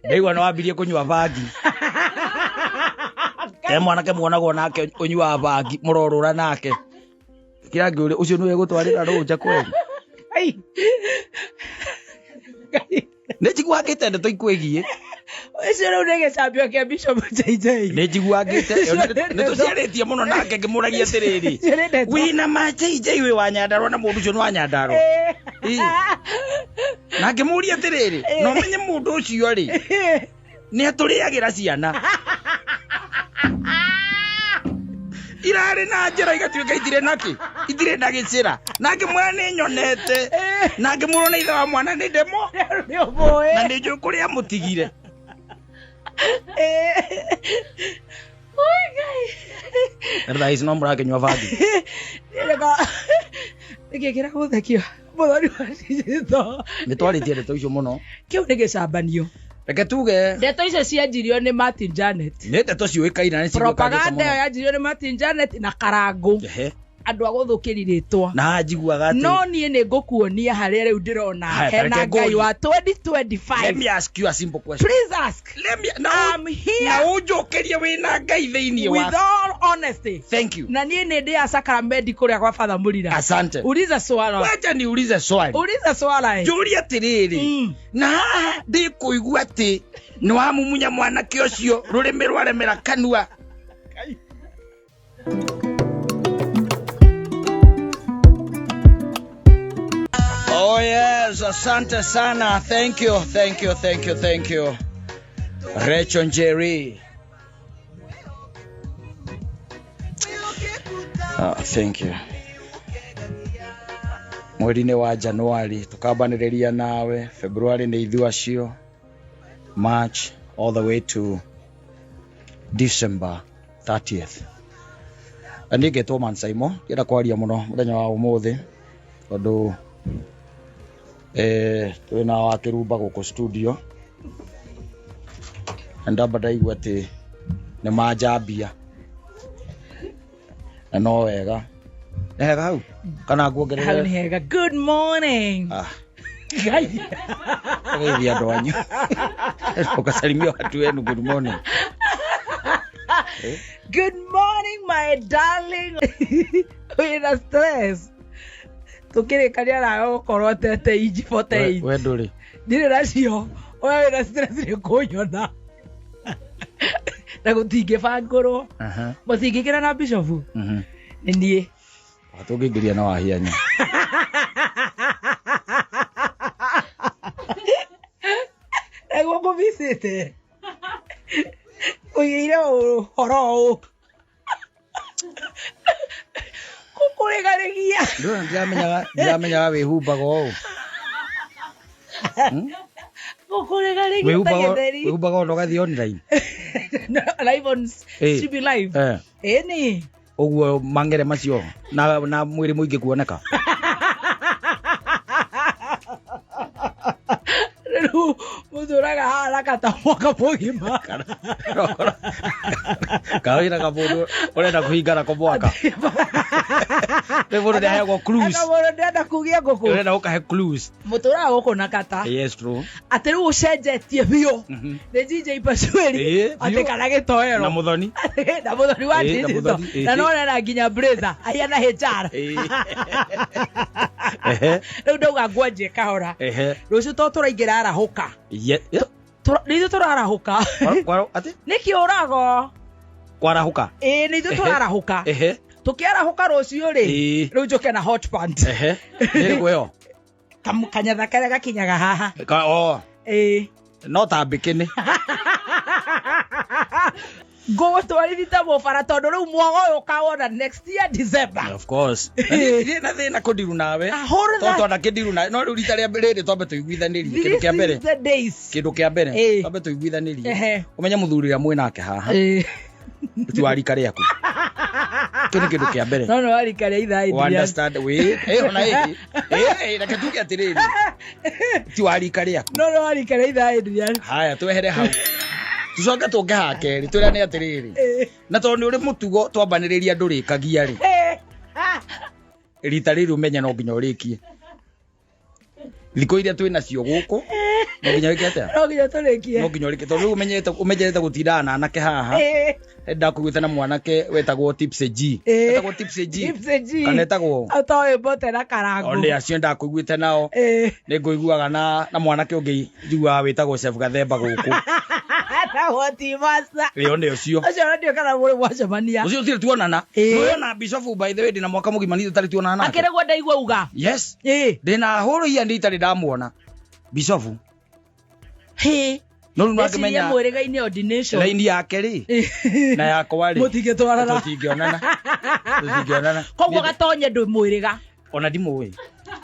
Ndeigwa no ambirie kunywa bangi. Mwanake muonago nake unywa bangi murorura nake. Kirangi uri ucio niwe gutwarira ruja kweli. Ai. Nejiguagite ndeto ikwegie. Ucio no ndege chambio kia Bishop JJ. Nejiguagite ndeto ciaretie muno nake ngimuragia atiriri. Wina ma JJ we wa Nyandarua na mundu ucio ni wa Nyandarua. Na ngimuria atiriri no menye mundu ucio ri ni aturiagira ciana. Irare na njira igatuika itire na gicira nake mwana nyonete nake murona itha wa mwana ni ndemo na ni nju kuria mutigire Erda is nombre que nywa vadi Nikikira guthekio muthoni wa cito nitwari tiere to icio muno kiu nigicabanio reke tuge ndeto icio cianjirio ni Martin Janet ni ndeto ciuikaina ni propaganda yanjirio ni Martin Janet na Karangu andu aguthukirirĩtwa na njiguaga ati no nie ni ngukuonia haria riu ndirona hena ngai wa 2025. Let me ask you a simple question. Please ask. Let me I'm here na ujokerie wina ngai thiini wa with all honesty. Thank you. Na nie ni ndia Sacramento kuria kwa Father Murira. Asante. Uliza swala. Wacha niulize swali. Uliza swala. Juria tiriri. Na ndi kuigua ati ni wa mumunya mwana kiocio rurimi rwaremera kanua. Oh yes, asante sana. Thank you. Rachel Jerry. Thank you. Mweri-inĩ wa January tukambanireria nawe, February ni ithuacio, March all the way to December 30th. Andigetwo Mansaimo, kira kwaria muno muthenya wa umuthi tondu twina wa kirumba guku studio ndamba ndaigua ati ni manjambia no wega hau kana nguongerera Hau ni hega. Good morning. Gai ndio andu ukasalimia watu wenu good morning. Good morning my darling. Wina stress tukirikania na gukorwo tete iji 48 we nduri ndire nacio oya wina stress ni kunyona na gutinge bangurwo mutingikira na Bishop ni nie atungigiria na wahianya ego ko visite oyeire horo kukuregaregia ndo ndamenya we humbaga o kukuregaregia tagetheri we humbaga ndo gathi online live on CB live ni oguo mangere macio na mwiri muingi kuoneka muduraga haraka ta mwaka mugima kawira kabodo urenda kuhingana kwa mwaka bebo ndio hayo cruise bebo ndio kugia guku urenda ukahe cruise mutura guku na kata yes true ati ru ucenjetie bio the DJ Pasweli ati kana gitoero na muthoni wa digital na nona na nginya blazer aya na HR ru ndauga ngwanje kahora rucio to turaingira arahuka Nizo turarahuka. Ati? Niki urago. Kwarahuka. Nizo turarahuka. Tukiarahuka rucio ri. Riu njoke na hot pant. Niri gweyo. Kanyatha karia gakinyaga haha. No ta bikini. Go twarithita mubara tondu riu mwogo uyu ukawona next year December. Of course. Ni na thina kundiru nawe. Tondu na kindiru na no rita ria mbere twambe tuiguithanirie kindu kia mbere. Kindu kia mbere twambe tuiguithanirie. Umenya muthuri ya mwinake haha. Tu arika riaku. Kindu kia mbere. No arika ria ithaa idia. Understand we. Ona na katuke atiriri. Tu arika riaku. No arika ria ithaa idia. Haya twehere hau. Tucoka tungeha keri turia ni atiriri na tondu ni uri mutugo twambaniriria ndurikagia ri rita riri umenya no nginya urikie thiko iria twina cio guku No nginya wikete. No nginya turekie. No nginya wikete. Riu umenyete gutindana na anake haha. Enda kugwita na mwanake wetagwo Tipsy G. Wetagwo Tipsy G. Kana etagwo. Atoe bote na karango. Onde acio nda kugwita nao. Ni nguiguaga na mwanake ungi njigua wetagwo Chef Gathemba guku. Na wati masa. Onde ucio. Acio ndio kana muri mwacemania. Ucio tire tuonana. Tuona Bishop by the way ndina mwaka mugima ni tutari tuonana nake. Akere gwa ndaigua uga. Yes. Ndina horo iya nditari ndamuona. Bishop. No ngakimenya mwiriga-ini ordination. Laini yake ri. Na yakwa ri. Mutingitwarana. Tutingionana. Koguo gatonye ndu mwiriga. Ona ndimuwe.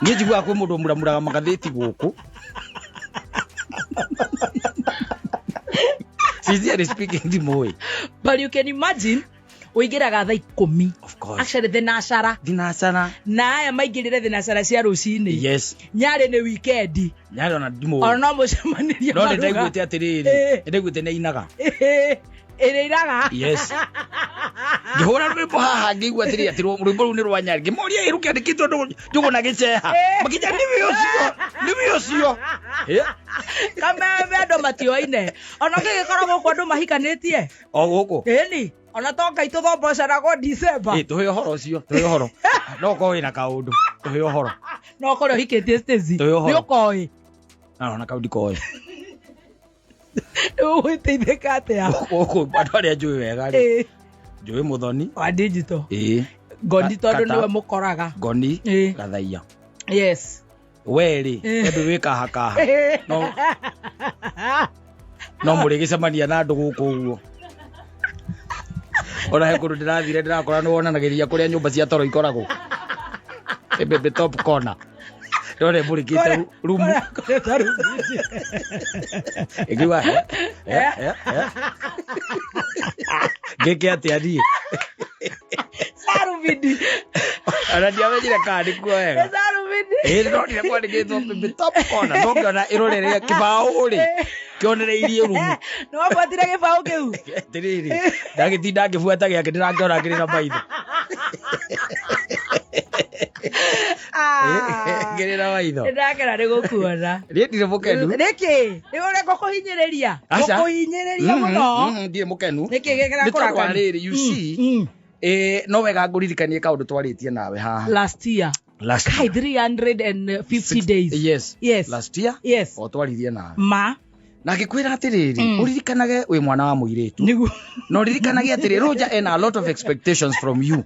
Ni njigua kwi mundu muramuraga magatheti guku. Sincerely speaking ndimuwe. But you can imagine uigiraga thaa 10. Of course. Actually thinacara. Na aya maigirire thinacara cia rucini. Yes. Nyari ni weekend. Nyari ona ndimuwe. Ona no mucemaniria. No ndaiguite atiriri. Ndaiguite ne inaga. Iraga. Yes. Ngihora rwimbo haha ngigua atiri ati rwimbo ru ni rwa Nyari. Ngimuria iruke andikitwo ndugo na giceha. Makinya niwe ucio. Kameme andu matioine. Ona ngigikoragwo kwa andu mahikanitie. O guku. Ni. Ona toka ituthombocana na December. Tuhe uhoro ucio, tuhe uhoro. No ko wina kaundu. Tuhe uhoro. No ko hikitie Stacy. Ni ukoi. Na kaundu koi. Uiteitheka atia. Guku andu aria njui wega ri. Njui Muthoni wa digital. Gondi tondu niwe mukoraga. Goni Gathaia. Yes. Weri endu wika haka. No muri gicemania na andu guku uguo. Ona he kundu ndirathire ndirakora no wonanagiria kuria nyumba cia toro ikoragwo. Baby top corner. Ndore burikite rumu. Igiwa. Geke atia ni. Saruvidi. Ana ndiamejira kandi kuoega. Saruvidi. No ndire kwandikitwo baby top corner. No ngiona iroreria kibao ri. Kionereirie rumu. No wabatire kibao kiu. Tiriri. Ndagitinda ngibuata giake ndirangiona ngirira maitho. Ngirira maitho. Ndakera ni gukuona. Ndire mukenu. Niki, ni ure gukuhinyiriria. Gukuhinyiriria muno. Ndire mukenu. Niki gekera kuraka. You see. No wega nguririkanie kaundu twaritie nawe haha. Last year. Kai 350 days. Yes. Last year? Yes. O twaririe nawe. Ma. Na gikwira atiriri uririkanage wi mwana wa muiretu nigu no urikanage atiriri Roger and a lot of expectations from you.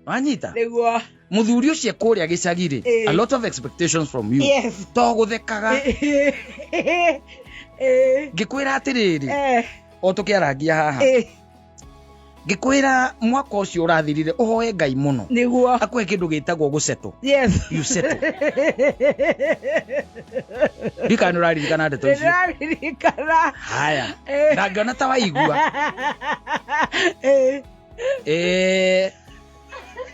Wanyita niguo muthuri ucio kuria gicagiri a lot of expectations from you. Yes. To guthekaga gikwira atiriri o tukiarangia haha gikwira mwaka ucio urathirire uhoe Ngai muno niguo akwe kindu gitagwo guceto. Yes. You settle. Dikano raririkana ndeto icio. Raririkana. Haya. Ndangĩona ta waigua.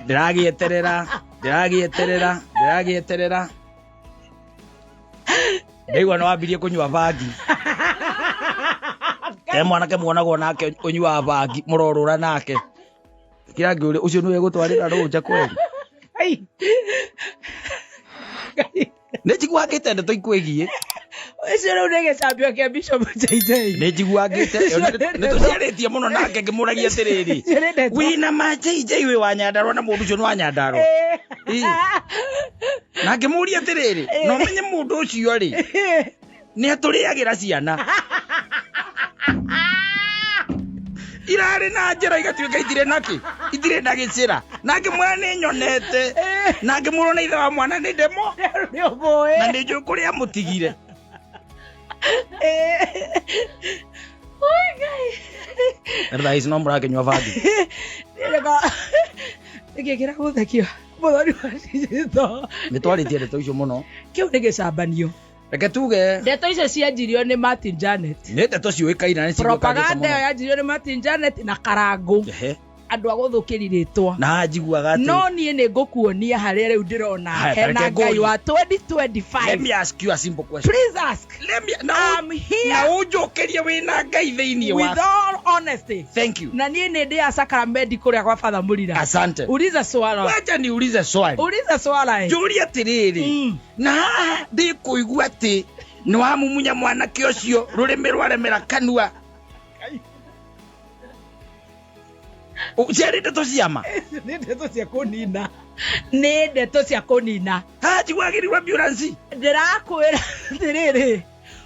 Ndĩragĩeterera. Ndaigua no wambirie kunyua bangi. Mwanake muonagwo nake unyua bangi murorora nake. Kira ngĩũria ucio niwe gũtwarĩra Roja kweli. Nĩjiguagĩte ndeto ikwegie. Ucio rĩu nĩ gĩcambio kĩa Bishop JJ. Nĩjiguagĩte nĩtũciarĩtie mũno nake ngĩmũragia atĩrĩrĩ. Wĩna ma JJ wĩ wa Nyandarua na mũndũ ũcio nĩ wa Nyandarua. Na ngĩmũria atĩrĩrĩ no menye mũndũ ũcio rĩ nĩ atũrĩagĩra ciana. Irare na njera igatuĩka itirĩ na gĩcĩra na ngĩmwĩra nĩ nyonete na ngĩmũrwo ithe wa mwana nĩ ndemo na nĩ njũĩ kũrĩa mũtigire. Rais no mũrakĩnyua bangi. Nĩgĩkĩra gũthekio mũthoni wa Cicito. Nĩtwarĩtie ndeto icio mũno. Kĩu nĩ gĩcambanio. Reke tuge ndeto icio cianjirio nĩ Martin Janet. Nĩ ndeto ciũĩkaine na propaganda ĩyo yanjirio nĩ Martin Janet na Karangu. andu aguthukiria ritwa na njiguaga ati no nie ni ngukuonia haria riu ndirona hena ngai wa 2025. Let me ask you a simple question. Please ask. Let me I'm here. Na unjokerie wina ngai thiini wa. With all honesty. Thank you. Na nie ni ndia sacrament kuria kwa Father Mulira. Asante. Uliza swali. Wacha niulize swali. Uliza swali. Juri atiriri. Na ndi kuigua ati no amumunya mwanake ucio rurimi rwaremera kanua. Uciari ndeto ciama. Ni ndeto cia kunina. Ni ndeto cia kunina. Ha jiwagirirwa ambulance. Ndirakwira ndiriri.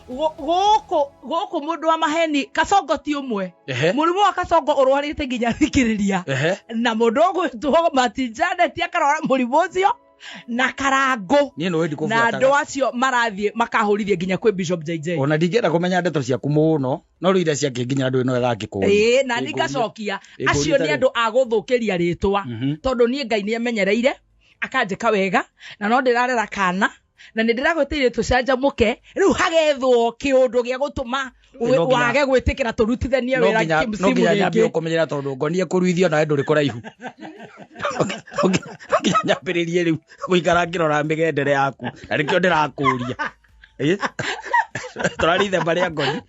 Goko mundu wa maheni kasongo ti umwe. Murimu wa kasongo urwarite nginya thikiriria. Na mundu ogwitwo matijane ti akarora murimu ucio. Na karango na andu acio marathie makahurithie nginya kwi Bishop JJ. Ona ndingenda kumenya ndeto ciaku muno no ruire ciake nginya andu ino egakikuri. Na ningacokia acio ni andu aguthukiria ritwa tondu nie Ngai ni amenyereire akanjika wega na no ndirarera kana na ndiragwetirie tucanjamuke riu hagethwo kiundu gia gutuma wage gwitikira turutithanie wira kimsimu no nginya ukomenyera tondu ngonie kuruithio na nduri kuraihu. Nginya nyambiririe riu guikara ngirora migendere yaku na rikio ndirakuria turarithe baria ngoni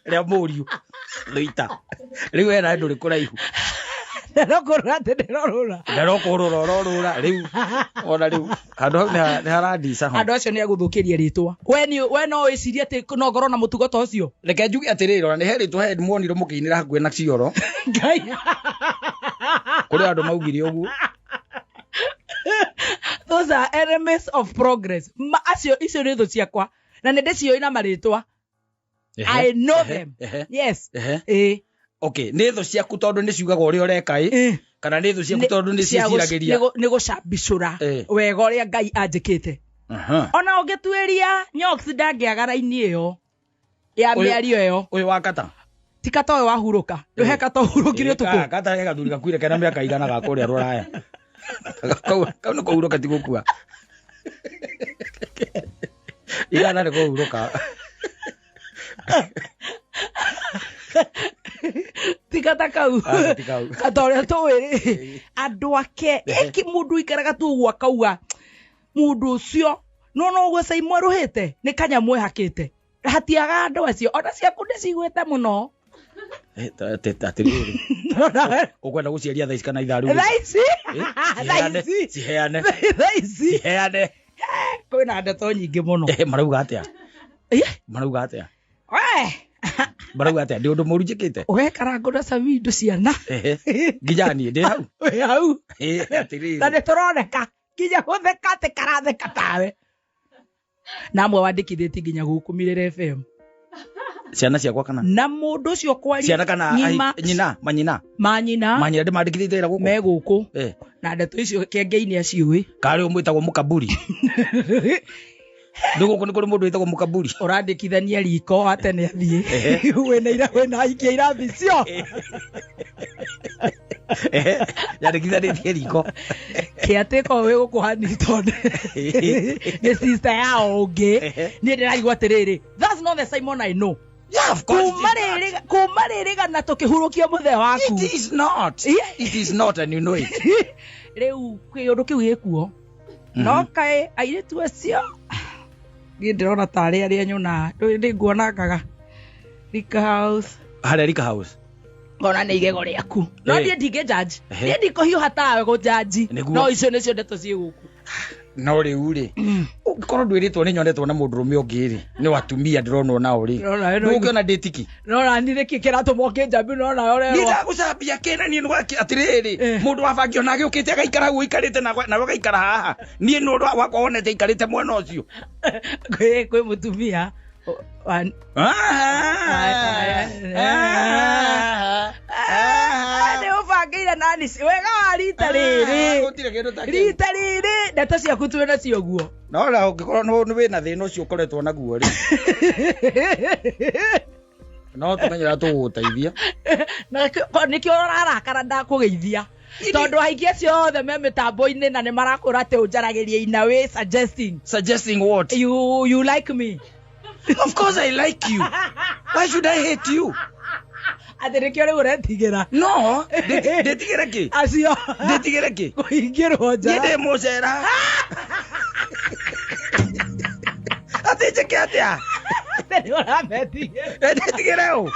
ria muriu ruita riu ena nduri kuraihu ndarokora ndirorora riu ona riu andu ni haradisa ho andu acio ni aguthukiria ritwa we no iciria ati no ngoro na mutugo ta ucio reke njuge atiriri ona ni heritwo head moniro mukiinira hakuhe na cioro Ngai kuri andu maugire uguo. Those are enemies of progress. Acio icio ni thu ciakwa na nende cio ina maritwa. I know them. Yes. Okay, ni thu ciaku tondu ni ciugaga uri ureka kana ni thu ciaku tondu ni ciiragiria ni gucambicura wega uria Ngai anjikite. Ona ungituiria nyox ndangiagara-ini iyo ya miario iyo uyu wa Kata tikata uyu wahuruka nduheka to hurukire tuku Kata ega thuri gakuire kana miaka igana ga kuria ruraya kau no kuhuruka ti gukua igana ni kuhuruka tikata kau katoria tuwiri andu ake eki mundu ikaraga tu gwa kauga mundu ucio no gwesa imwe ruhite ni kanyamwe hakite hatiaga andu acio ona ciaku ndicigwete muno atiriri ukwenda guciaria thaici kana itharu thaici ciheane kwina ndeto nyingi muno marauga atia marauga atia ndi undu murunjikite ugekara na sami indo ciana nginya nie ndi hau atiriri na ndituroneka nginya gutheka te karatheka tawe namwe wandikithiti nginya guku Kameme FM ciana ciakwa kana na mundu ucio kwari ciana kana nyina manyina ndimandikithite ira guku me guku na ndeto icio kengei-ini aciui kari umwitagwo mukaburi ndugu kuri mundu witagwo mukaburi urandikithania riko atene athie wena ikia irathi cio yandikithania riko kiatiko we gukuhani tonde ni sister yao ungi ni ndiraigua atiriri that's not the Simon I know. Yeah, of course. Kumaririga na tukihurukia muthe waku. It is not and you know it. Riu kiundu kiu gikuo no kai airetu acio ni ndirona tari aria nyona ndi nguonangaga Rika House ona ni igego riaku no ndie ndinge judge ndie ndikohiuha tawe go judge no icio nicio ndeto ci guku no riu ri ugikorwo ndwiritwo ni nyonetwo na mundu rume ungiri ni watumia ndironwo na uri ndugiona nditiki no ni riki kiratu moke jambi no na ore ni ndagucambia kena ni nwaki atiriri mundu wabangio na giukite agaikara gu ikarite na wagaikara haha ni ndu wakwa wonete ikarite mwena ucio kwi mutumia ubangeire nani wega wa rita riri ndeto ciaku twina cio guo no na ungikorwo ni wina thina ucio ukoretwo naguo ri no tumenyera tuguteithia na nikio rarakara ndakugeithia tondu aingi acio othe me mitambo-ini na ni marakura ati unjaragirie ina we suggesting what you like me. Of course I like you. Why should I hate you? Aterekio rĩu ũretigĩra. No, ndetigĩra kĩ? Acio. Ndetigĩra kĩ? Kũingĩrwo nja. Nyende mũcera. Ati njĩke atĩa? Nĩ ũrametigĩra. Ndetigĩra ũ?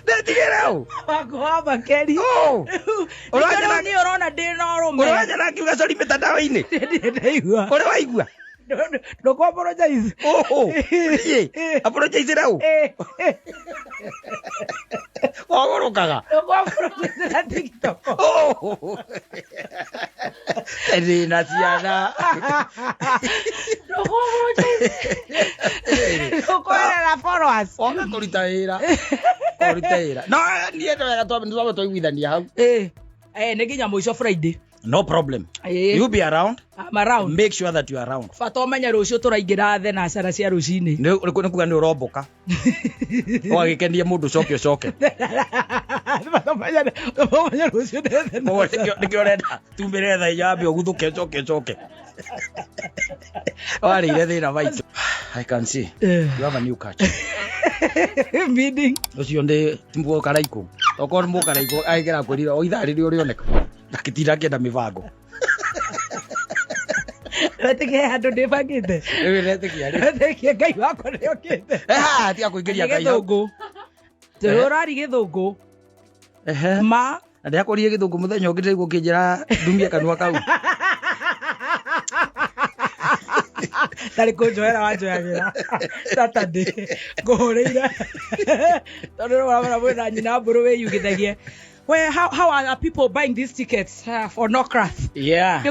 Ndetigĩra ũ? Wakũha makeri. Ũranyana Nĩ ũrona ndĩ na ũrũme. Ũranyana kiuga sorry mĩtandaoni-inĩ. Ndaigua. Ũrĩ waigua? Ndũkũ apologize. Apologize ũ? Wagũrũkaga. Ndũkũ apologize na TikTok. Ndĩna ciana. Ndũkũ apologize. Ndũkũrera followers. Ona kũruta wĩra. Kũruta wĩra. No, niĩ ndwega twaiguithania hau. Nĩ nginya mũico Friday. No problem. You be around. I'm around. Make sure that you are around. Bata ũmenye rũciũ tũraingĩra thenashara cia rũcinĩ. Nĩ kuga nĩ ũromboka. Wagĩkenia mũndũ coke. Bata ũmenye rũciũ nĩ thenashara. Nĩkĩo ũrenda tumĩre tha inya ambe ũguthũke coke. Warĩire thĩna maitũ. I can see. You have a new catch. Meaning. Ũcio ndĩ timbuo karaiko. Okorwo mũ karaiko aigera kwĩrira o ithaa rĩrĩ ũrĩoneka. Ndakĩtinda kĩenda mĩbango. Retikia handũ ndĩbangĩte. Retikia rĩ. Retikia Ngai wakwa nĩ okĩte. Tiga kũingĩria Ngai hau. Gĩthũngũ. Tũrari gĩthũngũ. Ma. Na ndĩakũrire gĩthũngũ mũthenya ũngĩ ndĩrĩguo kĩnjĩra ndumie kanua kau. Tarĩ kũnjoera wanjoyagĩra Saturday ngũhũrĩire tondũ ũramenya mwĩna nyina mbũrũ wĩyugithagie. Well, how are people buying these tickets for NokRath? Yeah.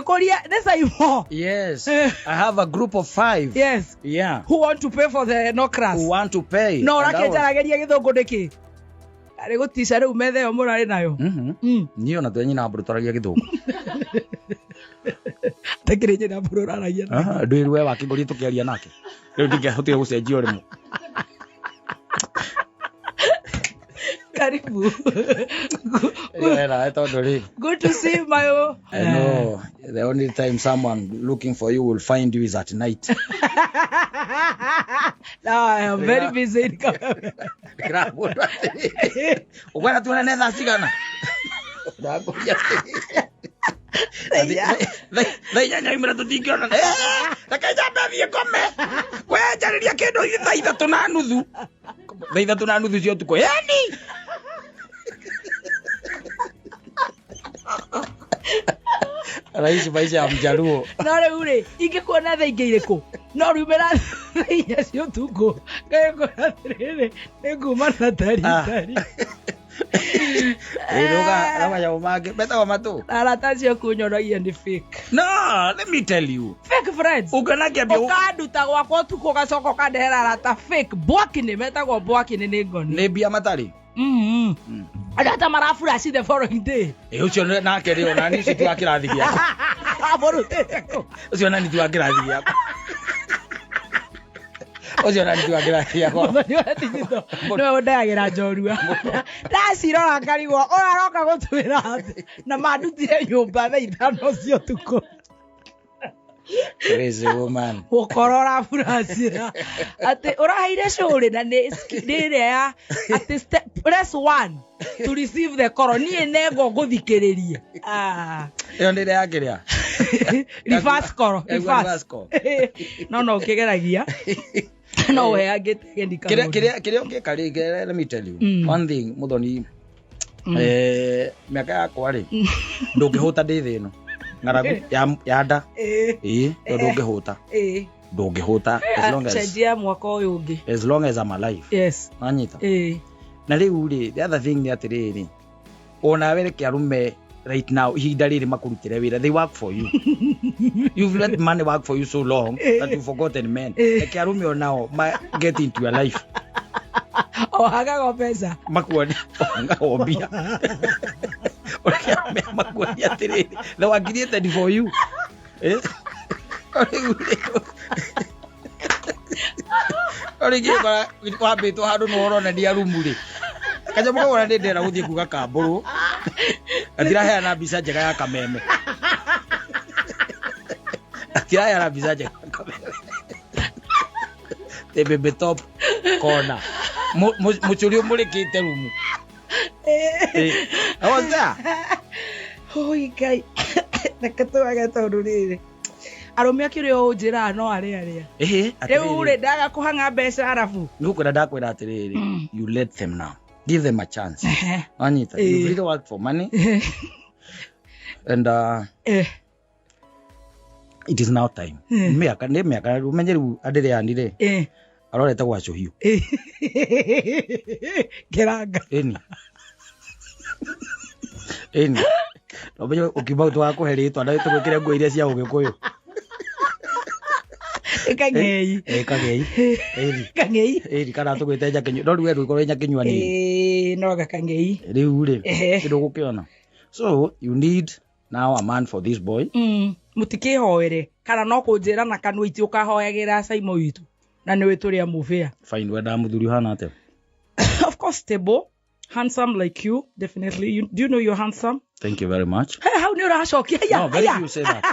Yes. I have a group of 5. Yes. Yeah. Who want to pay for the NokRath? Who want to pay? No, rakenjarageria gĩthũngũ ndĩkĩ. Arĩ gũtica rĩu metha ĩyo mũrarĩ nayo. Niĩ ona twenyi na mbũrũ twaragia gĩthũngũ. Takĩrĩ nyina mbũrũ ũraragia nake. Ndwĩru we wakĩngũria tũkĩaria nake. Rĩu ndingĩhotire gũcenjia ũrĩmũ. Karibu. Good to see you, Mayo. I know. The only time someone looking for you will find you is at night. Now I am very busy in Kameme. Ukwana tunaneza sigana. Thainya imira tutingiona. Takaja bathie kome. Kwenjariria kindu thaa 3:30. Thaa 3:30 cio tuko. Yani. Raisi maisha ya mjaruo. No rĩu rĩ, ingĩkuona thaa ingĩ irĩkũ? No rumĩra thaa 4 cia ũtukũ. Ngagĩkora atĩrĩrĩ, nĩnguma na tari. Eroga ramaya umage beta wa matu. Arata cio kunyoragia ni fake. No, let me tell you. Fake friends. Ukanagia bio. Ukaduta gwakwa ũtukũ gacoko kandehera arata fake. Bwaki-nĩ metagwo bwaki-nĩ nĩ ngoni. Nĩ mbia matari. Arata marafura the following day. Ucio nake rĩ ona ni ucio tu akĩrathi gĩakwa. Ucio nani tu akĩrathi gĩakwa. Ucio nani tu akĩrathi gĩakwa. No ndagĩra njorua. Ndacirora ngarigwo ũraroka gũtwĩra atĩ na mandutire nyũmba thaa 5 cia ũtukũ. Crazy woman. Ukorora furasira. Ate urahaire shore na nĩrĩa ya ate press 1 to receive the call. Niĩ nego ngũthikĩrĩria. Ĩyo nĩ ĩrĩa yakĩrĩa. Reverse call. No ũkĩgeragia. No weagĩte gendika. Kĩrĩa ũngĩka rĩ, let me tell you. One thing Muthoni mĩaka yakwa rĩ ndũngĩhũta ndĩ thĩ ĩno. Ngaragu ya nda tondũ ũngĩhũta ndũngĩhũta as long as I'm alive. Yes. Nanyita na rĩu rĩ, the other thing nĩ atĩrĩrĩ, ona were kĩarume right now ihinda rĩrĩ makũrutĩre wĩra, they work for you. You've let money work for you so long that you've forgotten men. Kĩarume onao get into your life. Hagago pesa makuoni hagago mbia. Makuoni atĩrĩrĩ, they were created for you. Orĩgĩkora wambĩtwo handũ no ũronania rumu rĩ, kanyamũ kau ona ndĩndĩra gũthiĩ kuga kambũrũ gatiraheana mbica njega ya Kameme. Gatiraheana mbica njega ya Kameme. The baby top corner. muchuri umurikite rumu oza oi kai nakatoaga torurire Arume akirio njira no aria riu uri ndaga kuhanga mbeca arafu nukwenda ndakwira atiriri you let them now, give them a chance. Anita, you really work for money. And it is now time. Miaka umenyeru adere andire aroreta gwacho hiyo geranga eni obenyo ukibau twa kuheritwa na tugwikire nguo iria cia ugikuyu kangei kana tugwite nyakinyu no riwe rwiko nyakinyu ani no gakangei riu ri kindu gukiona. So you need now a man for this boy. Mutikihoere kana no kunjira na kanwa iti ukahoyagira Saimo witu na ni wetu ria muvia. Fine, weda muthuri hana ate? Of course stable, handsome like you, definitely. Do you know you're handsome? Thank you very much. How do you shock? No, very few say that.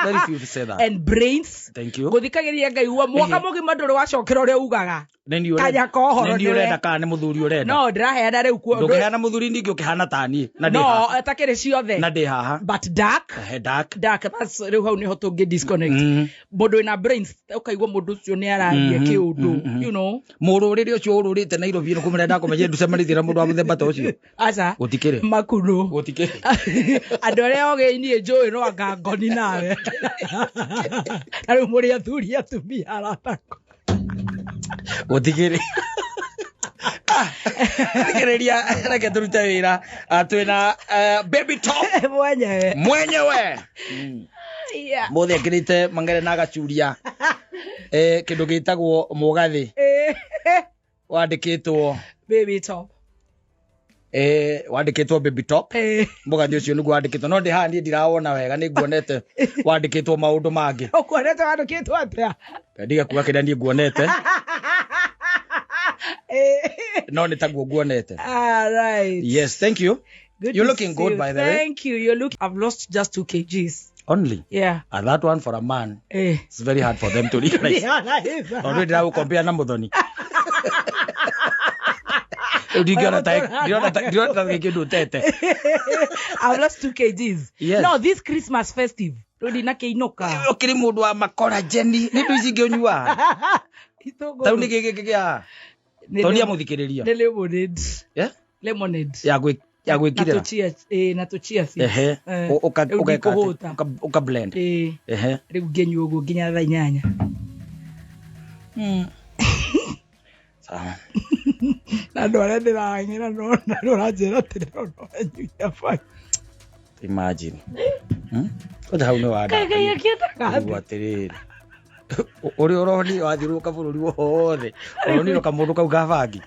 Very few say that. And brains. Thank you. Guthikagiria ngai wa mwaka mugima nduri wacokera uri ugaga. Kanya kohoro ndi urenda kana muthuri urenda. No, ndiraheana riu ku. Ndukiheana muthuri ndingi ukihana tani na ndi. No, atakire ciothe. Na ndi haha. But dark. Dark. That's riu hau niho tungi disconnect. Mundu ina brains ukaigwa mundu ucio ni aragia kiundu, you know. Mururire ucio ururite Nairobi no kumurenda kumenye nducemanithira mundu wa muthemba ta ucio. Aca. Gutikire. Makuru. Gutikire. Andu aria ogeni njui no anga ngoni nawe. Ari muri athuri atumia aratako. Gutikire. Regereria reke turute wira twina Babytops mwenyewe mothe ngirite mangere na gachuria kindu gitagwo mugathi wandikitwo Babytops wandikitwo Babytops mugathi ucio niguo wandikitwo no ndi handi ndirawona wega niguonete wandikitwo maundu mangi ukuonete wandikitwo atia ndiga kuga kida ndi nguonete no nitaguo nguonete. Right. Yes, thank you. Good. You're looking good, by the way. Thank you. You look. I've lost just 2 kgs. Only? Yeah. And that one for a man. It's very hard for them to realize. Already I will compare na muthoni. Do you get that? I've lost 2 kgs. Yes. No, this Christmas festive. Rodi na keinoka. Okiri mundu wa makora jeni. Nidu ici nyua. Tauni gigigya. Tonia muthikiriria. The lemonade. Yeah? Lemonade. Ya gwikirira. Na tuchia si. Uka blend. Riu ngenyua uguo nginya thaa 8. Sawa. Na ndo ara ndirangira no ranjira tiro no nyuya fa. Imagine. Oda hau no wada. Kaya kiataka. Watiriri. Uri oroni wathiruka bururi wothe. Oroni roka mundu kau gabangi.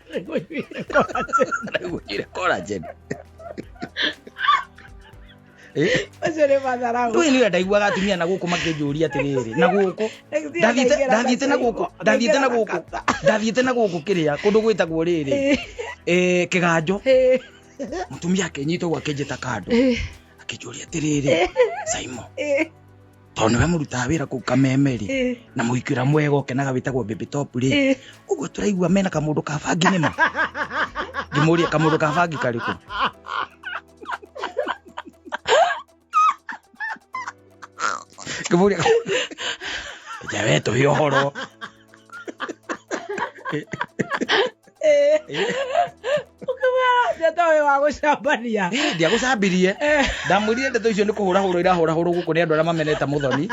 Ngwire collagen. Acere madharau. Ndu ni ndaiguaga atumia na guku makinjuria atiriri. Na guku. Ndathiite na guku kiria kundu gwitagwo riri. Kiganjo. Mutumia akenyitwo gwa kinjita kando. Akinjuria atiriri. Saimo. Tono we muruta wira ku Kameme na muikira mwego kenaga bitagwo Babytops ri uguo turaigua mena kamundu ka bangi nima ngimuria kamundu ka bangi kariku ngimuria ja weto hihoro Jata we wa gucambania. Ndia gucambirie. Ndamwirire ndeto icio ni kuhura huro irahura huro guku ni andu ara mameneta muthoni.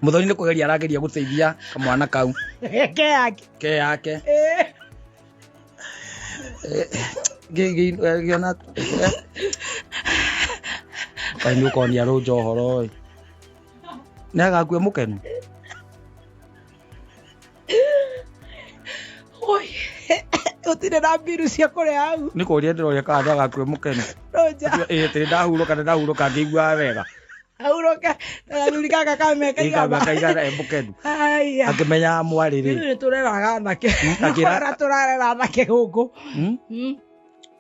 Muthoni ni kugeria arageria guteithia kamwana kau. Ke yake. Giona. Kaini ukoni aro johoro. Naga kwe mukenu. Oi. Utire na biru cia kore au. Ni kuria ndiroria kana agakwe mukenu. Roja. Tiri ndahuruka ngigua wega. Auroka. Ndurikaga Kameme kaigana mukenu. Aya. Akimenya mwariri. Ni tureraga nake. Akira turarera nake guku.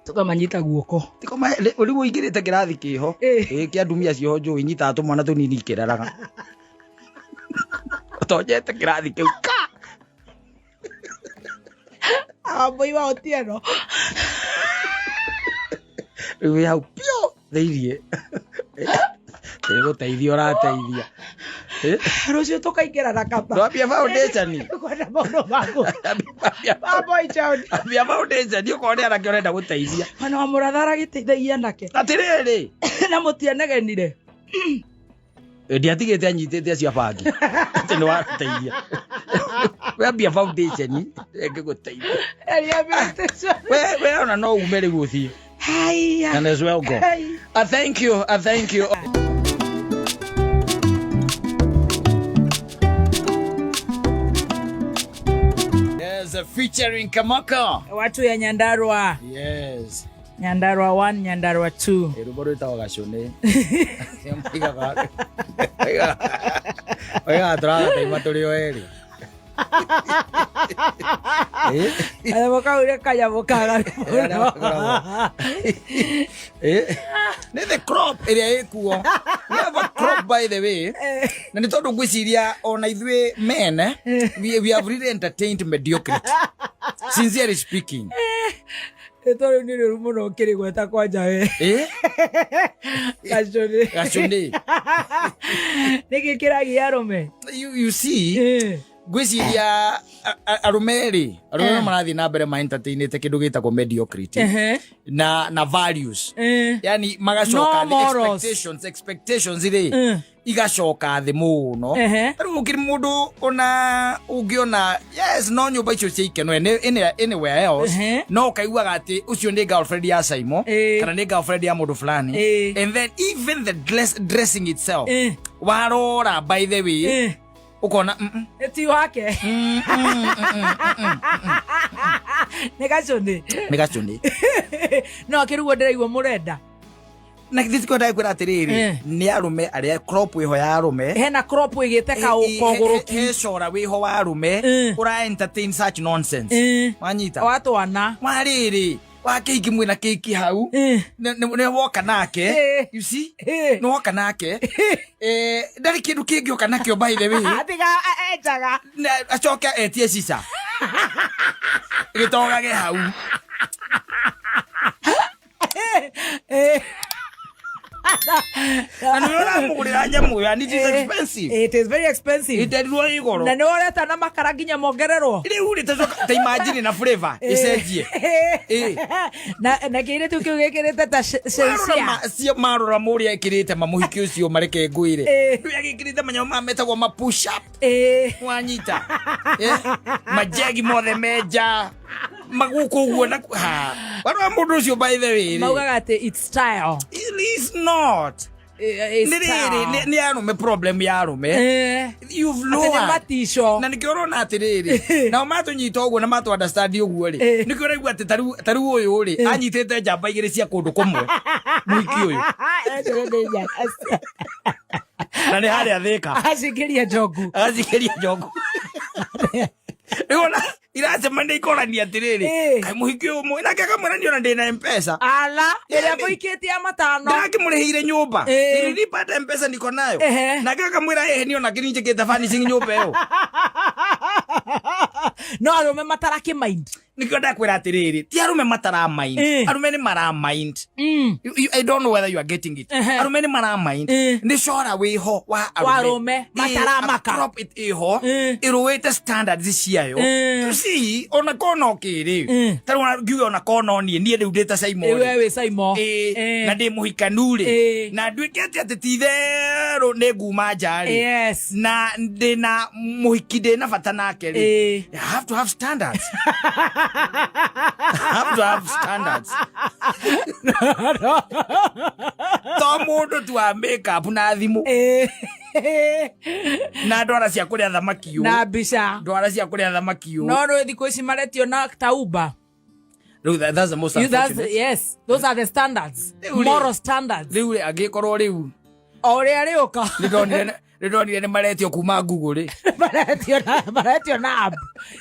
Tukamanyita guoko. Tikoma uri guingirite kirathi kiho. Kia ndumia cio njo inyita tumwana tunini kiraraga. Tojete kirathi kiu. Wambui wa Otieno. We hau pio theirie. Tego teithio rateithia. Rucio tukaingera Na Katta. Twambia foundation. Kwenda maundu maku. Boy John. Twambia foundation ukone anake urenda guteithia. Mwana wa murathara giteithagia nake. Atiriri. Na mutianegenire. Ndiatigite anyitite acio bangi. Ati no ateithia. Wambia foundation ngiguteithia. Eria foundation. We ona no ume riu uthii. Hi. And as well go. Thank you. Yes, featuring Kamaka. Watu ya Nyandarua. Yes. Nyandarua 1, Nyandarua 2. Eruboro itawa gacone. Sempiga. Oiga atrás te matorio eri. Boka ure kaya boka. Ne the crop area ekuo. We have a crop by the way. Na ni tondu gwiciria ona ithwe men we have really entertained mediocrity. Sincerely speaking. Eto ni ru muno kiri gweta kwanja we. Gachone. Niki kiragi Arume. You see. Gwiciria Arume marathi na mbere ma entertainite kindu gitagwo mediocrity na values. Yani magacoka expectations ire igacoka thi muno. Riu ukiri mundu ona ungiona yes no nyumba icio ciike no anywhere else no kaiguaga ati ucio ni girlfriend ya Saimo kana ni girlfriend ya mundu fulani, and then even the dressing itself warora by the way ukona eti wake negachone no kirugo ndiraigwa murenda na thiko ndai kwira atiriri ni Arume aria crop wiho ya Arume hena crop wigite ka ukoguruki he cora wiho wa Arume ura entertain such nonsense wanyita watu wana mariri wakeiki mwina keiki hau ne woka nake you see no woka nake ndari kindu kingi oka nakio by the way atiga ejaga acoka etie sisa gitoga ge hau and we are mugurira nyamu and it is expensive. It is very expensive. It is really igoro. Na ni oreta na makara nginya mongererwo. Ile uri ta imagine na flavor icenjie. Na kire tu kiu gekirite ta sensia. Sio marora muri ekirite mamuhiki ucio mareke nguire. Ndu yakirite manyoma metagwo ma push up. Wanyita. Majegi mothe meja. Maguko uona wano mundu ucio by the way maugaga ati it's style. It is not. Ni Arume problem ya Arume. You've lowered matisho na nikiorona atiriri na mato nyito uguo na mato understand uguo ri nikiora igua ati taru uyu ri anyitete njamba igiri cia kundu kumwe muiki uyu na ni haria thika asikiria jogu Eona iraje mande ikorania atiriri kai muhiki umwe na kakamwera ndio ndina M-Pesa ala ira kuiketi ya matano ndakimurihire nyumba ili pata M-Pesa niko nayo na kakamwera nio na kirinje getafani sing nyumba yo no Arume mataraki mind nikio ndakwira atiriri ti Arume matara mind Arume ni mara mind I don't know whether you are getting it Arume ni mara mind ni shora we ho wa Arume matara maka crop it iho iruwete standards ciayo you see ona kono kiri taruna giwe ona kono ni riu ndita Saimo wewe Saimo na ndi muhikanu ri na ndwikete ati titherũ ni nguma njari yes na ndina muhiki ndina bata nake ri you have to have standards. Have to have standards. To mundu tu a makeup na thimu na ndwara cia kuria thamaki yu na bisha ndwara cia kuria thamaki yu no thikũ ici maretio na tauba. That's the most unfortunate. Yes, those are the standards, moral standards. Riu agikorwo riu ore rioka ndonire ni maretio kuma Google ri maretio na app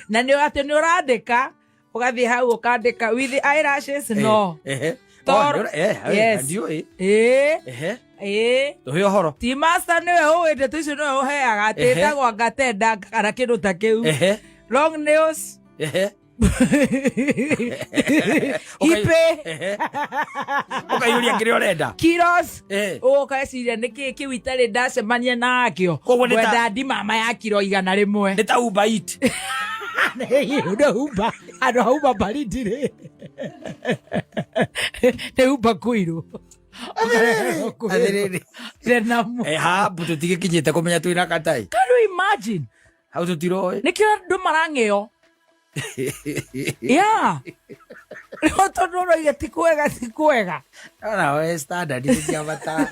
na ni ati ni urandika ugathi hau ukandika with eyelashes no yes ndio tuhe horo ti master niwe uwete tuicio niwe uheaga ati tagwa ngatenda kana kindu ta kiu long nails Ipe. Ukayuria kire orenda. Kiros. Ukasiria niki kiwitare ndacemania nakio. Wenda ndi mama ya kiro 100 Nita Uber Eats. Uba. Ano Uber balidire. Ne Uber kuiru. Aderere. Buto tige kinyete kumenya twina katai. Can you imagine? How to tiro? Nikio ndo marangeo. Yeah. Oto no yetikwega sikwega. Ana we standard ni avata.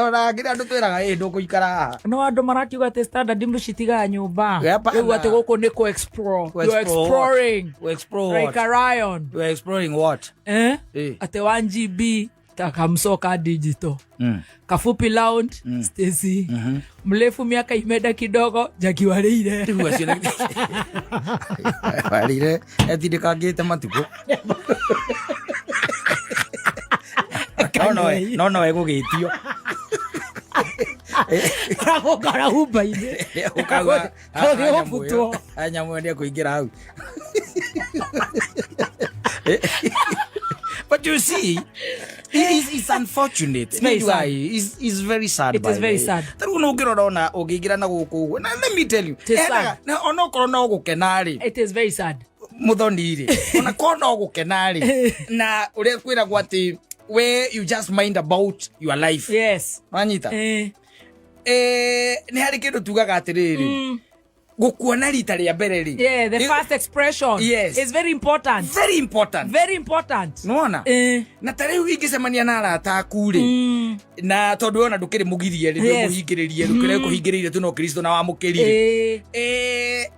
Ora ngira ndo twiraga ndo kuikara. No ando marakiuga te standard ndo shitiga nyumba. Rĩu ati guku ni ko explore. You're exploring. We explore. Like a Ryan. We're exploring what? Ate 1GB takamsoka digital. Kafupi lounge Stacy. Mrefu miaka imeda kidogo jakiwarire. Warire eti kagite matuko. No egugitio. Kara Uber ine. Ukaga. Anya mwende kuingira hau. But you see, it's unfortunate. It's very sad. It is very sad. Let me tell you. It is very sad. Where you just mind about your life. Yes. Manita. Ni hari kindu tugaga atiriri. Gukuona rita ria mbere ri. Yeah, the first expression. Yes. Is very important. Very important. Very important. Nuona? Na tariu ingicemania na arata aku ri. Na tondu ona ndukiri mugirie ri ndukuhingiririe ndukire kuhingiririe tu no Kristo na wamukirire.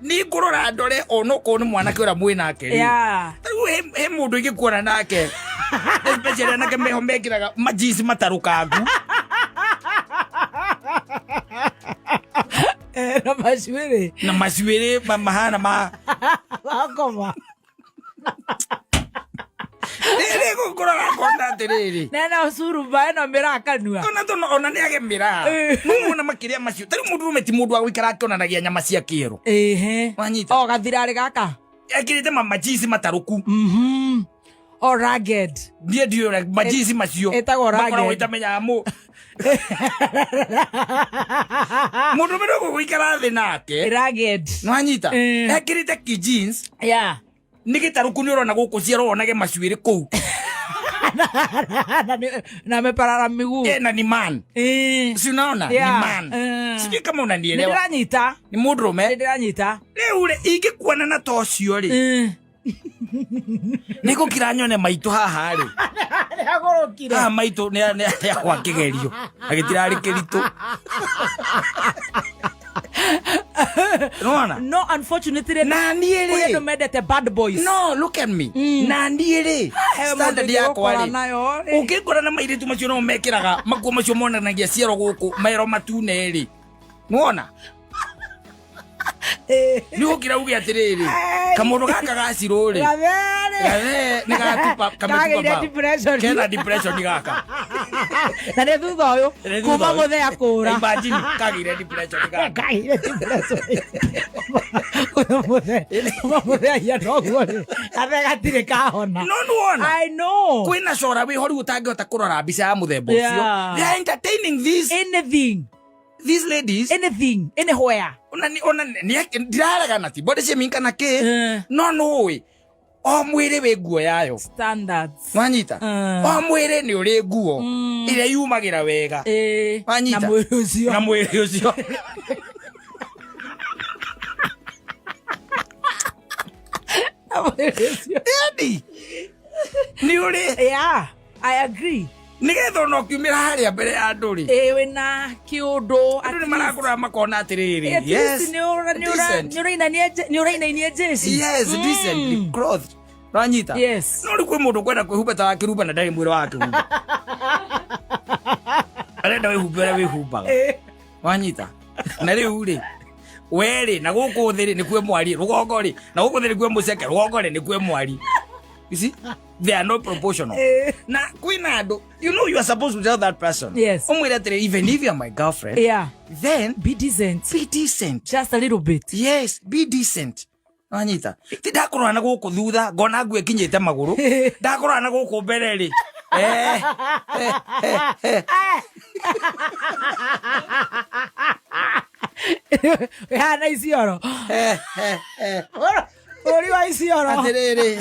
Ni ngurora ndore onoko ni mwanake ura mwinake ri. Yeah. Tariu he mundu ingikuona nake. Especially na kemeho mekiraga majisi matarukangu. Na maswere mahana ma Wakoma. Ego kora konda tereri. Nena usuru baena mira kanua. Ona ni age mira. Mumu na makiria macio. Tari mundu meti mundu wa gwikara akionanagia nyama cia kiro. Wanyita. O gathirari gaka. Akirite majisi mataruku. Or ragged. Ndio majisi macio. Etago ragged. Makora witamenya amu. Mundu mero gwikara thi nake. Ragged. Wanyita. Akirite ki jeans. Yeah. Nigitaruku ni urona guku ciaro onage macuire kou. Na meparara miguu. Na ni man. Si unaona? Ni man. Sijui kama unanielewa. Ndiranyita. Ni mudrume. Ndiranyita. Leo ule ingekuona na tocio ri. Niko kiranyone maitu haha ri. Agorokira. Maitu ne kwa kigerio. Agitirari kiritu. No, unfortunately, we don't made the bad boys. No, look at me. Nandiere. Standard yako wali. Ukikora na mairitu macio no mekiraga makuo macio mona nagia ciaro guku mairo matune ri. Muona? Ni ukira ugi atiriri. Kamundu gaka gaciro ri. Gave ni gatupa kamitupa. Kena depression ni gaka. Na ne thutha uyu kuma muthe akura. Imagine kagire depression ni gaka. Kagire depression. Kuma muthe ya ndogo ri. Ave gatire kahona. No nuona. I know. Kwina cora we hori utangihota kurora mbica ya muthemba ucio. They are entertaining this. Anything. These ladies. Anything. Anywhere. Ona ndiraraga na ti body shaming kana ke. No we. O mwire we guo yayo. Standards. Wanyita. O mwire ni uri guo. Ile yumagira wega. Wanyita. Na mwire ucio. Daddy. Ni uri. Yeah, I agree. Nigetho no kiumira haria mbere ya nduri. Wena kiundu ati marakura makona atiriri. Yes. Ni uraina nie jesi. Yes, decent clothes. Ranyita. Yes. No kwe mundu kwenda kwihuba ta wakiruba na ndari mwiri wake. Arenda we huba. Wanyita. Na riu ri. Weri na guku thiri ni kwe mwari rugongo ri. Na guku thiri kwe muceke rugongo ri ni kwe mwari. You see? They are not proportional. Na kwinado, you know you are supposed to tell that person. Yes. Even if you are my girlfriend. Yeah. Then be decent. Be decent. Just a little bit. Yes, be decent. Anyita. Ti ndakorana na guku thutha, ngona ngu ekinyite maguru. Ndakorana na guku mbere ri. Hana isioro. Ori wa isioro. Atiriri.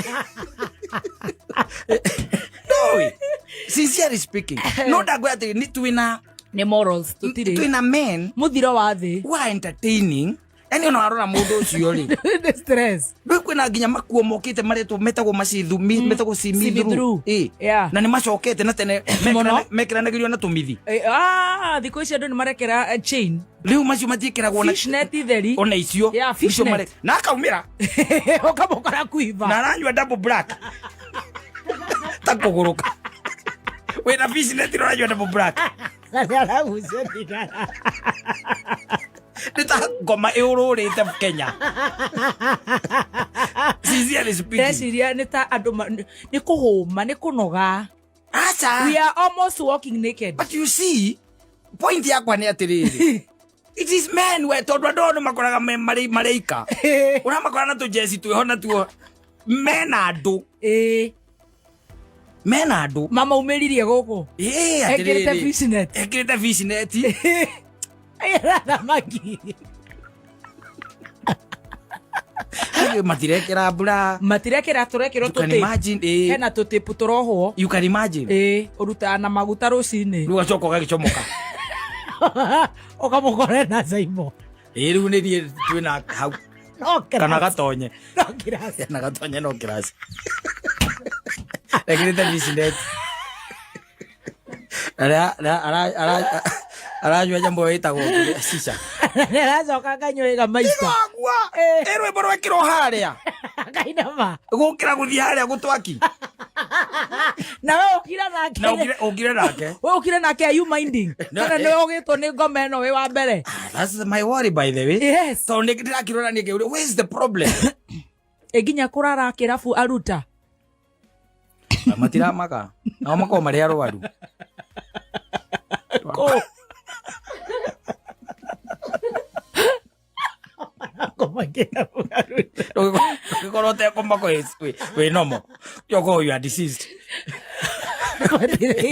No. Sincerely speaking. No ndagwa ati ni twina ne morals tutire. Twina men. Muthiro wa thi. Who are entertaining. Eni ona arona mundu ucio ri. The stress. Kwina nginya makuo mokite mareto metagwo macithu metagwo simithru. Na ni macokete na tene mekiranagirwo na tumithi. Thiko icio andu ni marekera chain. Riu macio matikiragwo na fishnet theri. Ona icio. Icio mare. Na akaumira. Ukamukora kuiva. Na aranywa double black. Takuguruka. Wena fishnet aranywa double black. Ala ucio ndira. Nita ngoma eururite Kenya. Sincerely speaking. Tesiria nita andu ni kuhuma ni kunoga. Acha. We are almost walking naked. But you see, point yakwa ni atiriri. It is men we tondu andu makoraga mareika. Una makora na tu jesi tu hona tu men andu. Men andu. Mama umeririe guku. Atiriri. Ekirite fishnet. Ekirite fishnet. Ayara magi. Matirekera mbura. Matirekera turekero tuti. Imagine hena tutipu turohwo. You can imagine. Uruta na maguta rucini. Ruga choko gagichomoka. Ukamukore na Saimo. Riu ni rie twina hau. No kirasi. Kana gatonye. No kirasi. Na gatonye no kirasi. Ekirite fishnet. Aranywa jambo etagwo shisha. Neracoka nganywa maita. Erwe boro ekiro haria. Kainama. Gukira guthii haria gutwaki. Na wewe ukira nake. Na ukire nake. Wewe ukire nake, are you minding? Kana ni ogitwo ni ngome no we wa mbere. That's my worry by the way. Yes. So ndikira kirona nike where is the problem? Eginya kurara kirafu aruta. Matira maka. Na mako mari arwaru. Ko. Komagera aruta. Korote komako we nomo. Yoko you are deceased.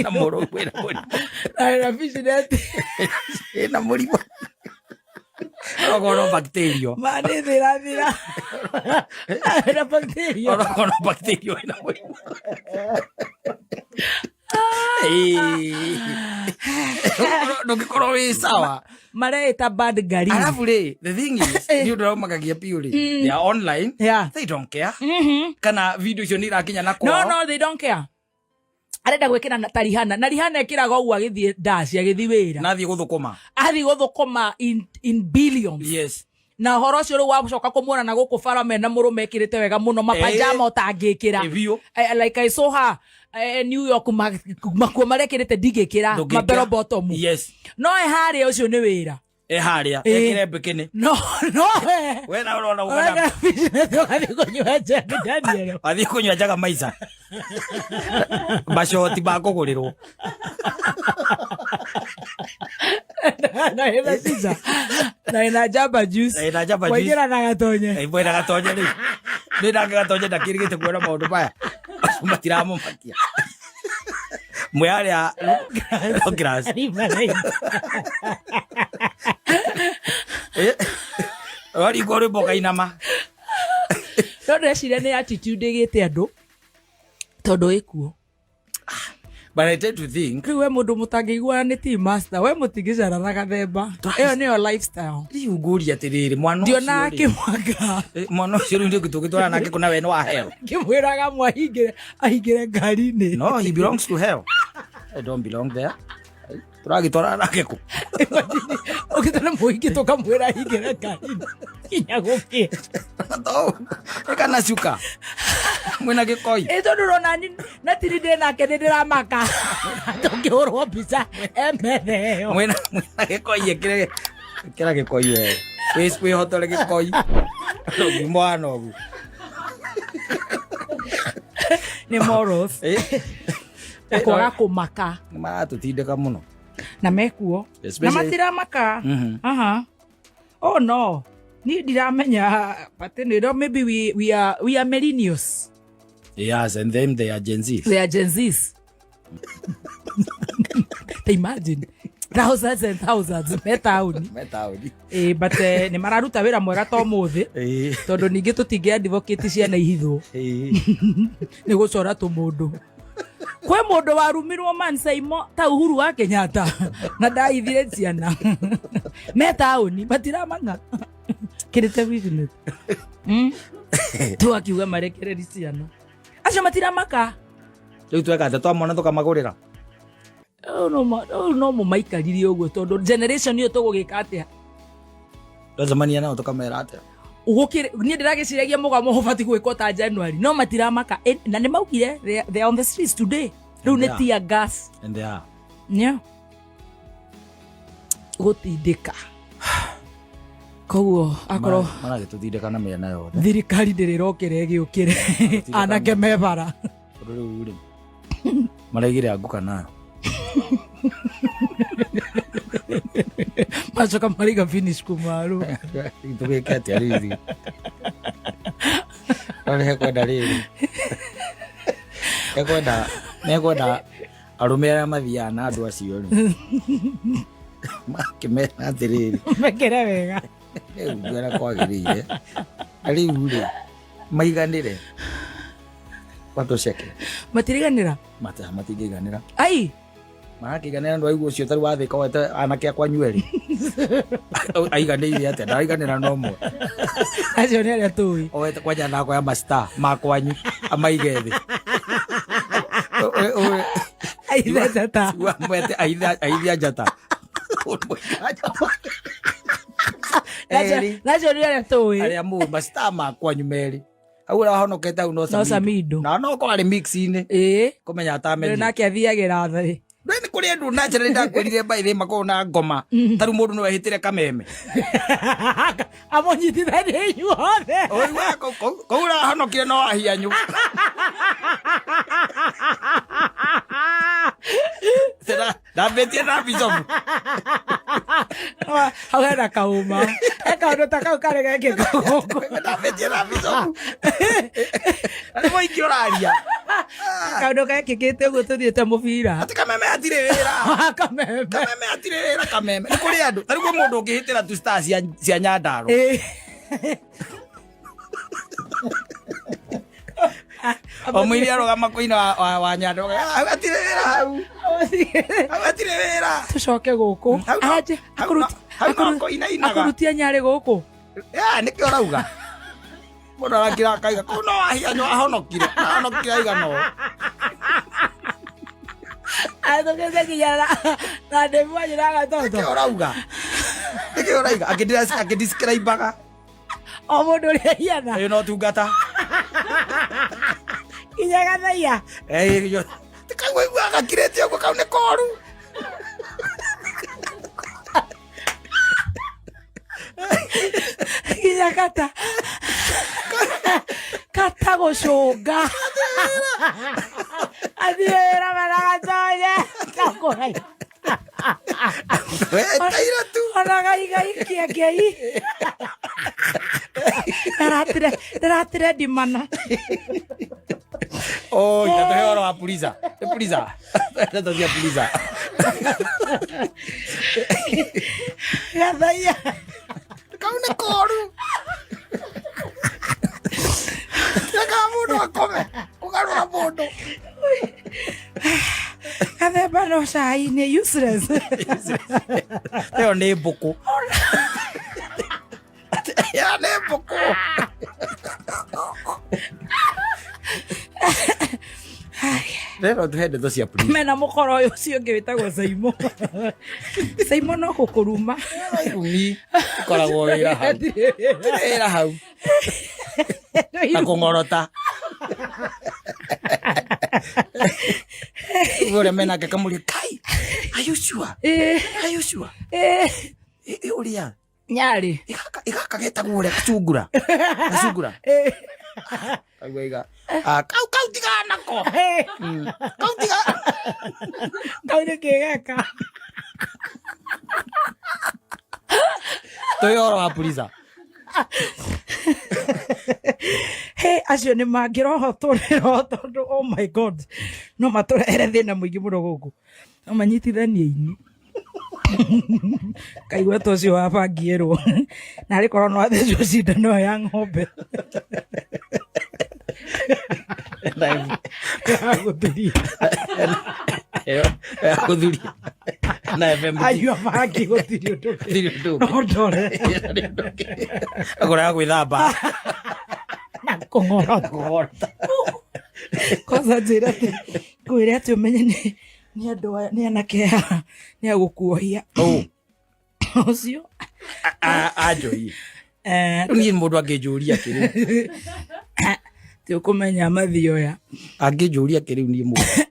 Na moro we na mori. Na fishnet. Na mori. Ogono bacteria. Mane dira. Era bacteria. Ogono bacteria na mori. No kikoro we sawa. Mare eta bad gari. Alafu the thing is, you don't magagia purely. They are online. Yeah. They don't care. Kana video icio ni rakinya na kwa. No, they don't care. Arenda gwikira na tarihana. Na rihana ekiraga ugu agithie daci agithii wira. Na thie guthukuma. Athi guthukuma in billions. Yes. Na horo cio riu wagucoka kumuona na guku farame na murume ekirite wega muno mapajama utangikira. Like I saw her New York makuo marekirite ndigikira mabero bottom. Yes. No haria ucio ni wira. Haria ekire bikini. No. We na urona ugana. Athi kunywa jaga Daniel. Athi kunywa jaga maisa. Bashoti bakugurirwo. Na ina sisa. Na ina jamba juice. Wagira na gatonye. Ibo na gatonye ri. Ni na gatonye ndakirigite kuona maundu baya. Matiramu makia. Mwaria grass. Wari gore boka inama. Tondu eciria ni attitude igite andu tondu ikuo. But I tend to think riu we mundu mutangiguana ni team master we mutigicana na gathemba iyo ni your lifestyle. Riu nguri atiriri mwana ucio ndio nake mwanga mwana ucio ndio gitugitwara nake kuna we no wa hell. Kimwiraga ahingire ngari-ini. No, he belongs to hell. I don't belong there. Turagitwara nake ku. Ukitana muingi tukamwira ahingire ngari-ini. Kinya guki. Ekana shuka. Mwena gikoi. Tondu rona na tirinde nake ndiramaka. Tungihurwo mbica emetheyo. Mwena gikoi ekire kira gikoi we. We hotole gikoi. No mwana ogu. Ni morals. Ekwaga kumaka. Maratutindika muno. Na mekuo. Na matiramaka. Oh no. Ni diramenya, but you know, maybe we are millennials. Yes, and them they are Gen Zs. They are Gen Zs. Imagine thousands and thousands metauni. But ni mararuta wira mwega to muthi. Tondu ningi tutingi advocate ciana ihithwo. Ni gucora tu mundu. Kwe mundu warumirwo Mansaimo ta Uhuru wa Kenyatta. Na ndaithire ciana. Metauni batiramanga. Kirite witness. Tu akiuga marekereri ciana. Acio matiramaka. Riu tweka twamona tukamagurira. No maikarire uguo tondu generation iyo tugugika atia. Zamania nao tukamera atia. Ugukire ni ndiragiciragia mugamo hobati gwiko ta January no matiramaka na ni maugire they are on the streets today. Riu ni tear gas. And they are. Yeah. Gutindika. Koguo akoro mana gitutindika na mena yothe. Thirikari ndirokere giukire anake mebara. Riu maraigire anguka nayo. Macoka mariga finish kumaru. Tugikete arithi. Ole kwenda riri. Nekwenda arume arĩa mathiaga na andũ acio rĩ. Makĩmera atĩrĩrĩ. Mekere wega. Ngwĩra kwagĩrĩire. Rĩu rĩ maiganĩre. Watũceke. Matiriganĩra. Matingĩiganĩra. Ai. Marakĩiganĩra ndũ aigua ũcio tarĩ wathĩka wete anake akwa nyuerĩ. Aiganĩire atĩa ndaiganĩra no mwe. Acio nĩ arĩa tũĩ. Owete kwanja nako ya mastar makwanyu amaige thĩ. Aitha njata. Mwete aithia njata. Nacio nĩ arĩa tũĩ. Arĩa mũĩ mastar makwanyu merĩ. Hau ũrahonokete hau no Samido. Na no ko arĩ mix-inĩ. Kũmenya atamenye. Nake athiagĩra thĩ. Nĩ kũrĩ andũ na njĩra ndakwĩrire baithĩ makorwo na ngoma. Tarĩ mũndũ no ehĩtĩre Kameme. Amũnyitithanie inyuothe. Kũu ũrahonokire no ahianyu. Ndambĩtie na bicobu. Hau hena kauma. Kaũndũ ta kau karĩ gekĩka gũkũ. Ndambĩtie na bicobu. Nĩ mũingĩ ũraria. Kaũndũ gekĩkĩte ũguo tũthiĩte mũbira. Ati Kameme atirĩ wĩra. Kameme atirĩ wĩra Kameme. Nĩ kũrĩ andũ. Tarĩguo mũndũ ũngĩhĩtĩra tu star cia Nyandarũa. Omwiri arogama kũina wa Nyandarũa. Atirĩ wĩra hau. Atirĩ wĩra. Tucoke gũkũ. Aje akurutia Nyarĩ gũkũ. Nĩkĩo rauga. Mũndũ arakĩra akaiga kũu no ahianyu ahonokire. Ahonokire aigano. Atũkĩte nginya na ndĩmu anjĩraga toto. Nĩkĩo rauga. Nĩkĩo rauga. Akĩdescribe-aga. O mũndũ ũrĩa hiana. Ĩyo no tungata. Nginya gathaia. Kau aiguaga kirĩte ũguo kau nĩ koru. Nginya Kata. Kata gũcũnga. Athiĩra maragatonya. Kakũrai. Wetaira tu. Ona gai kiai. Ndaratire ndimana. Oh, ya te horo a puliza. Puliza. Esta dia puliza. Ya daia. Kau na koru. Kamu no come. Ugaru na bondo. Ave bano sai ne useless. Teo ne boko. Ya ne boko. Rero tuhende to cia puliza. Mena mukoro uyu cio ngi witagwo Saimo. Saimo no kukuruma. Irumi koragwo wira hau. Wira hau. Na kungorota. Ugore mena kakamuri kai. Are you sure? Are you sure? Uria. Nyari. Igaka getagwo uria gacungura. Gacungura. Kaiga. Kau tiga nako. Kau tiga. Kau ni kegeka. Toyoro a puliza. Hey, acio nĩ mangĩroho tũrĩro tondũ oh my god no matũrehere thĩna mũingĩ mũno gũkũ no manyitithanie ini kaigua ta ũcio wa bangi erwo na arĩ korwo no athecwo cindano ya ng'ombe gũthuria na FM ayua bangi gũthirio ndũkĩ ndore agora gwĩthamba na kũng'ora kosa njĩra kwĩre atĩ ũmenye nĩ andũ aya nĩ anake aya nĩ agũkuohia ũcio anjũi niĩ mũndũ angĩnjũria kĩrĩu ti ũkũmenya mathioya angĩnjũria kĩrĩu niĩ mũndũ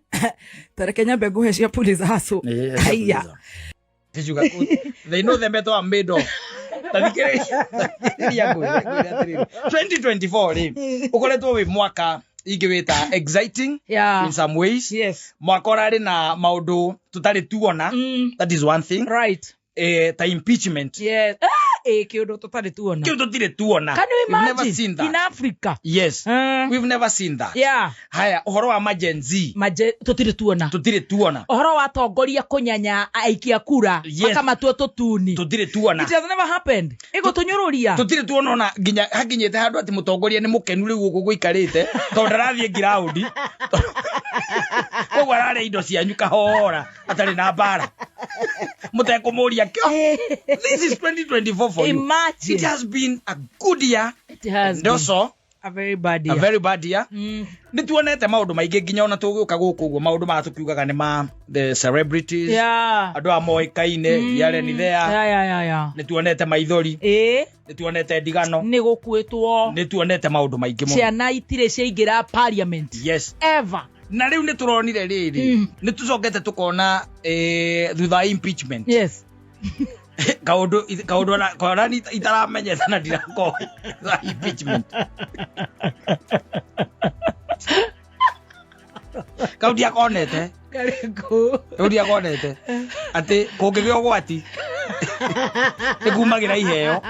tareke nyambe ngũhe cia police hustle haiya they know the method I'm made of. 2024 ukoretwo wi mwaka ingĩwĩta exciting in some ways. Yes. Mwaka ũrarĩ na maũndũ tutari tuona. That is one thing. Right. The impeachment. Yes. Kĩũndũ tutari tuona. Kĩũndũ tutire tuona. Can you imagine? We've never seen that. In Africa. Yes. We've never seen that. Yeah. Haya, uhoro wa Gen Z. Tutire tuona. Tutire tuona. Uhoro wa tongoria kunyanya aikia kura. Yes. Matua tutuni. Tutire tuona. It has never happened. Ego tunyururia. Tutire tuona ona nginya hakinyete handu ati mutongoria ni mukenu riu guku guikarite tondu arathie ground. Koguo arare indo cianyu kahora atari na mbara. Mutekumuria kio. This is 2024 for you. Imagine. It has been a good year. It has been. Also, a very bad year. A very bad year. Nituonete maundu maingi nginya ona tuguka guku guo maundu ma tukiugaga ni ma the celebrities. Yeah. Andu a moikaine yare ni there. Yeah. Nituonete maithori. Nituonete ndigano. Ni gukwetwo. Nituonete maundu maingi muno. Ciana itire ciaingira parliament. Yes. Ever. Na riu nituronire riri. Nitucokete tukona thutha impeachment. Yes. Kaudu korani itaramenyete na ndirako impeachment. Kaudi akonete. Kaudi akonete. Ati kungigio gwati. Igumagira iheo.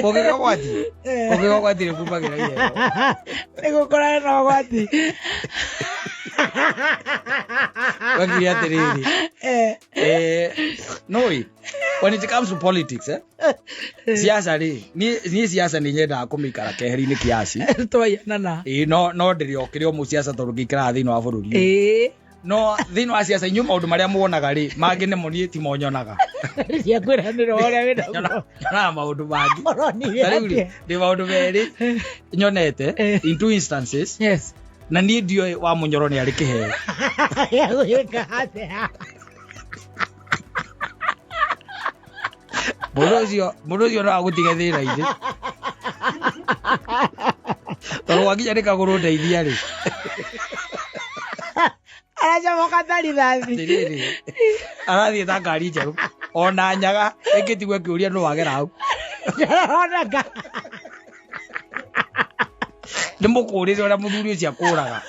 Kungigio gwati. Kungigio gwati igumagira iheo. Nigukora no gwati. Wagiria tereri. No, when it comes to politics, siasa ri ni siasa ni nyenda kumikara keheri-ini kiasi. Twayanana. No ndirio kirio mu siasa tondu ngikara thini wa bururi. No thini wa siasa inyu maundu maria muonaga ri mangi ne moni ti monyonaga. Cia kwiranira uria wina. Na maundu mangi. Ndi maundu meri nyonete in two instances. Yes. Na ni ndio wa munyoro ni ari kiheo. Murucio no agutige thira indi. Toro waginya ni kaguru ndeithia ri. Araja mokatari thasi. Arathie ta ngari njeru. Ona nyaga ikitigwe kiuria no wagera hau. Onaga. Ndimukũrĩre ũrĩa mũthuri ũcio akũraga.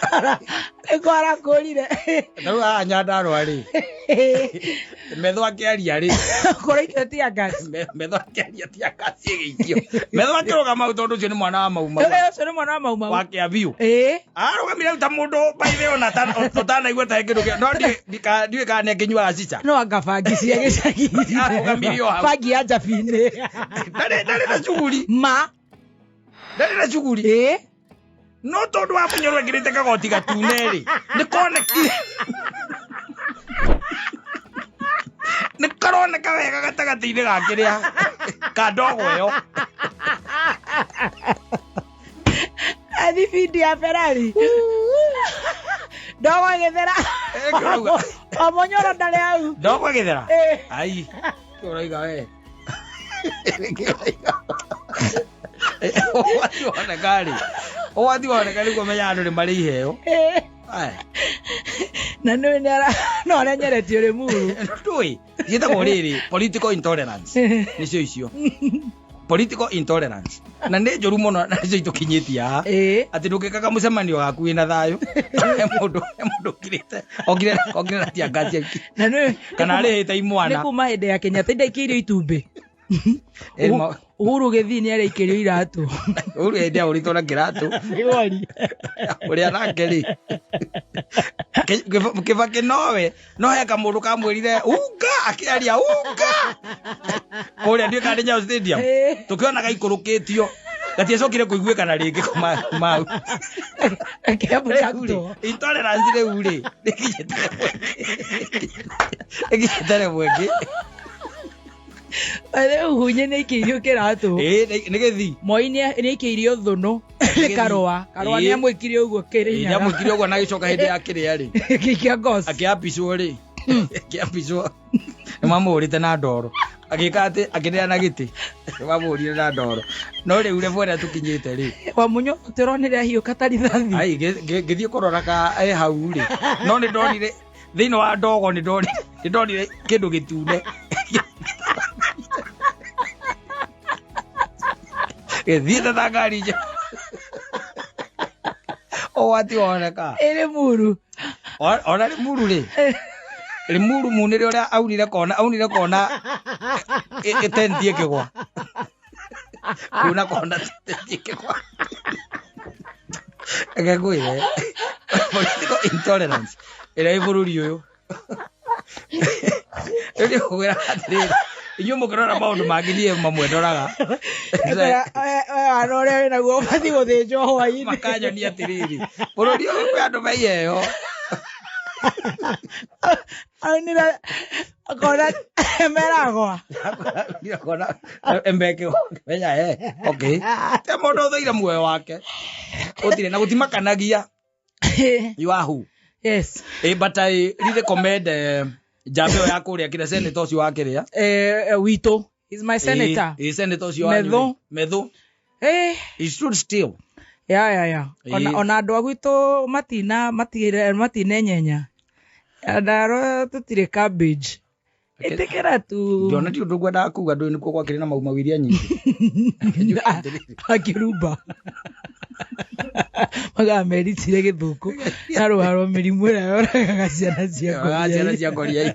Ikora kũrire. Rĩu haha Nyandarũa rĩ. Metho akĩaria rĩ. Kũrĩte tia gas. Metho akĩaria tia gas ĩgĩikio. Metho akĩrũgama tondũ ũcio nĩ mwana wa mauma. Ũcio nĩ mwana wa mauma. Wa Kĩambiũ. Arũgamire ta mũndũ baithe ona tũtanaigua ta kĩndũ kĩa. No ndiũĩ kana nĩ akĩnyuaga cica. No anga bangi cia gĩcagi. Arũgamire o hau. Bangi ya Njabinĩ. Ndarĩ na cuguri. Ndarĩ na cuguri. No tondu wa munyoro ngirite kagoti gatune ri nikonekire nikaroneka wega gatagati-ini gakiria kandogo yo ani video ya Ferrari dogo githera omunyoro ndari au dogo githera ai uraiga we Owati wana kali kumenya andu ni mari iheo. Na no aranyereti uri muru. Ndui. Yetagwo riri political intolerance. Nicio icio. political intolerance na nä njå ru må no nacio itåkinyä tie haha atä ndå kä kaga må cemanio gaku wä na thayå må ndå okire na tiangacia kana arä hä te imwana nä kuma hä ndä ya Kenyatta ndaikä irio itumbä Uhuru Githii nä araikä rio iratå Uhuru hä ndä ya å ritå na kä ratå å rä a nake rä kä bakä nowe no heka må ndå kamwä rire unga akä aria unga å rä a nduä kandä Nyayo Stadium tå kä onaga ikå rå kä tio gatiacokire kå iguä kana rä ngä mau intolerance rä u rä rä kinyä tere mwengä hunye nä ikä irio kä ratå nä gä thi Moi nä ikä irio thå nå karoa nä amwä kire å guo kä rä nä amwä kire å guo na gä coka hä ndä ya kä rä a rä akä apicwo rä akä apicwo nä mamå rä te na ndoro akä ka atä akä neana gä tä nä mamå rire na ndoro no rä u rebu ärä a tå kinyä te rä Wamunyo tä ronere ahiå katarithathi ngä thiä kå roraka hau rä no nä ndonire thä inä wa ndogo nä ndonire kä ndå gä tune thiä te ta ngari nja o ati oneka ä muru ona rä muru rä rä muru mu nä rä å rä a aunire kona ä tentie kä gwa kuna kona tentie kä gwa ege ngwä re political intolerance ä rä a ä bå rå ri å yå rä rä å gwä ra atä rä inyuä må kä rora maå ndå mangä niä mamwe ndoraga wana å rä a wä naguo bathi gå thä njwo hwainä makanyonia atä rä rä bå rå ri å yå kwä andå maiheyo aunira kona meragwa kona embeke menya okay te må ndå å thå ire muoyo wake å tirä na gå timakanagia you are who yes but I really commend Jambe ya kå rä a kä rä a senator å cio wa kä rä a witå is my senator senator å cio wa Medhu he stood still ya ona andå a gwitå matinenyenya ndaro tå tirä cabbage ä kä ra tu ndiona ti å ndå ngwendaga kuga ndå nä kuo gwakä rä na maumawiria nyingä akä rumba magameritire gä thå kå na rå harwo mä rimå ä rä a yoragaga ciana cia ngoria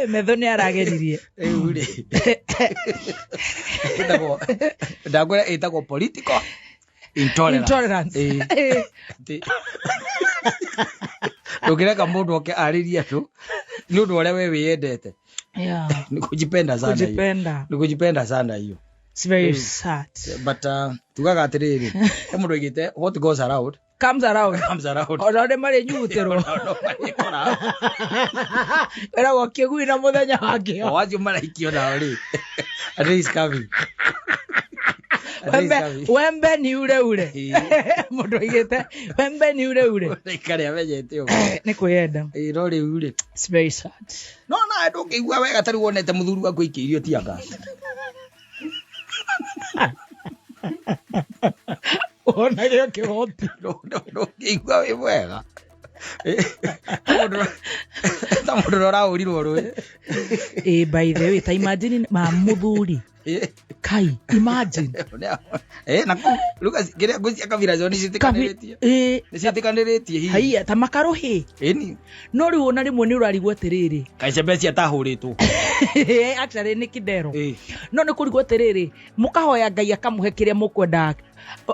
Medhu nä arageririe ndagwä ra ä tagwo political intolerance ndå kä reka må ndå oke arä rie andå nä å ndå å rä a we wä yendete nä kå jipenda sana hiyo it's very sad but tugaga atä rä rä he må ndå aigä te what goes around comes around ona rä marä nyutä rwo eragwo kä gui na må thenya wake wacio maraikio nao rä wembe ni ure ure må ndå aigä te wembe ni ure ure ikarä amenyete å nä kwä enda no rä u rä it's very sad no nawe ndå ngä igua wega tarä wonete må thuri waku aikä irio tianga ona gä kä hoti ndå ngä igua wä mwega ta må ndå rora å rirwo rå by the way ta imagine ma må thuri kai imagine na luka kä rä a ngå cia kabira cio nä ciätä kanä rä tie haia ta makarå hä no rä u ona rä mwe nä å rarigwo atä rä rä kaicembe ciatahå rä two actually nä kindero no nä kå rigwo atä rä rä må kahoya Ngai akamå he kä rä a må kwendaga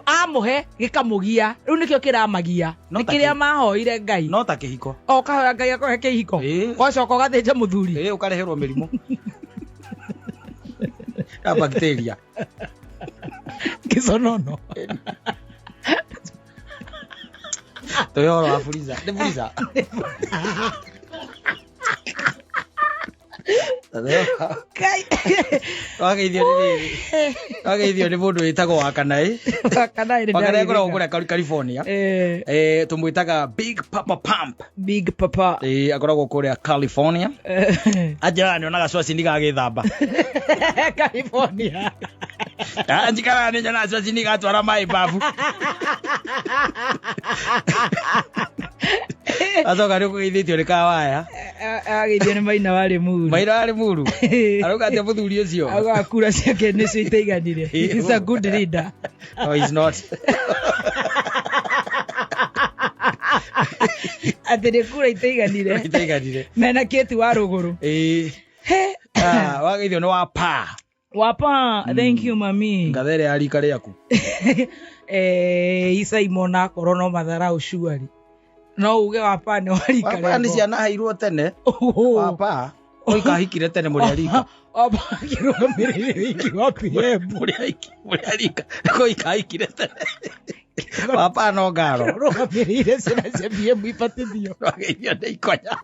amå he gä kamå gia rä u nä kä o kä ramagia nä kä rä a mahoire Ngai no ta kä hiko kahoya Ngai akå he kä hiko wacoka å gathä nja må thuri å kareherwo mä rimå ya bacteria kisonono toyoro afuriza de furiza kai wageithio nä må ndå wä tagwo wakanaä koragwo kå rä a California tå mwä taga Big Papa akoragwo kå rä a California anjä nä onaga cwacini gagä thamba California anjikara nä nyona cwacini gatwara maä mbabu Azoka riko githitio ni kawaya. Agithio ni maina wari muru. Maina wari muru. Aruga atia muthuri ucio. Agakura ciake ni cio itaiganire. He's a good leader. No, he's not. Atire kura itaiganire. Itaiganire. Mena keti wa ruguru. Wagithio ni wapa. Wapa, thank you mami. Ngathere ya rika riaku. Isaimo na korono mathara ucuari. No uge wapa ni warika riaku. Wapa ni ciana hairwo tene. Wapa. Oika hikire tene muri arika. Wapa kirugamirire wiki wa PM. Muri arika. Oika hikire tene. Wapa no ngaro. Kirugamirire cina cia PM ipatithio. Wageithio ni ikonya.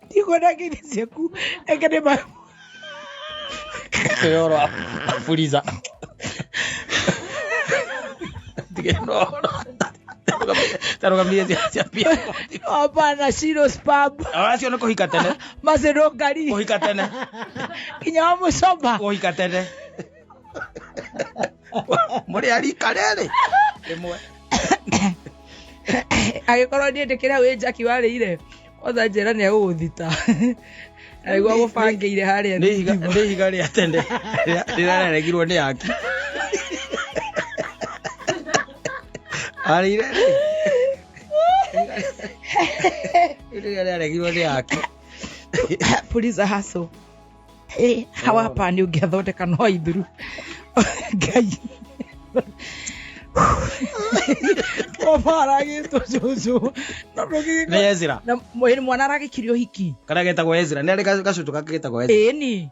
Digo na kini ciaku. Ekene ma. Yoro fuliza. Tarugamia cia pia. Hapana shiro spam. Acio no kuhika tene. Mazero ngari. Kuhika tene. Kinya wa mucomba. Kuhika tene. Muri arika rere. Rimwe. Agikorwo ndiendekera wi Jackie warĩire. Otha njera ni aguthita. Aigua gũbangĩire harĩa. Nĩ higa rĩa tene. Rĩraregirwo nĩ yaki. Arĩire rĩ. Rĩraregirwo nĩ yaki. Police hustle. Hawapa ni ũngĩathondeka no ithuru. Ngai. Opara gitu cucu. Nĩ Ezra. Na mwana aragikirio hiki. Kana getagwo Ezra. Nĩ arĩ gacucu gake getagwo Ezra. Ni.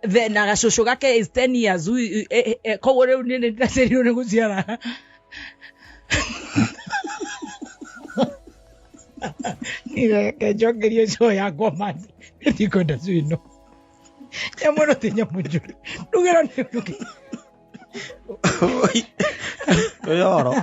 Then na gacucu gake is 10 years. Koguo rĩu nĩ ndacerirwo nĩ gũciara. Nĩ njogerio cio yakwa mani. Ndikwenda cino. Nyamũno ti nyamũ njũru. Ndugĩra nĩ ndugĩ. Oi. Yoro.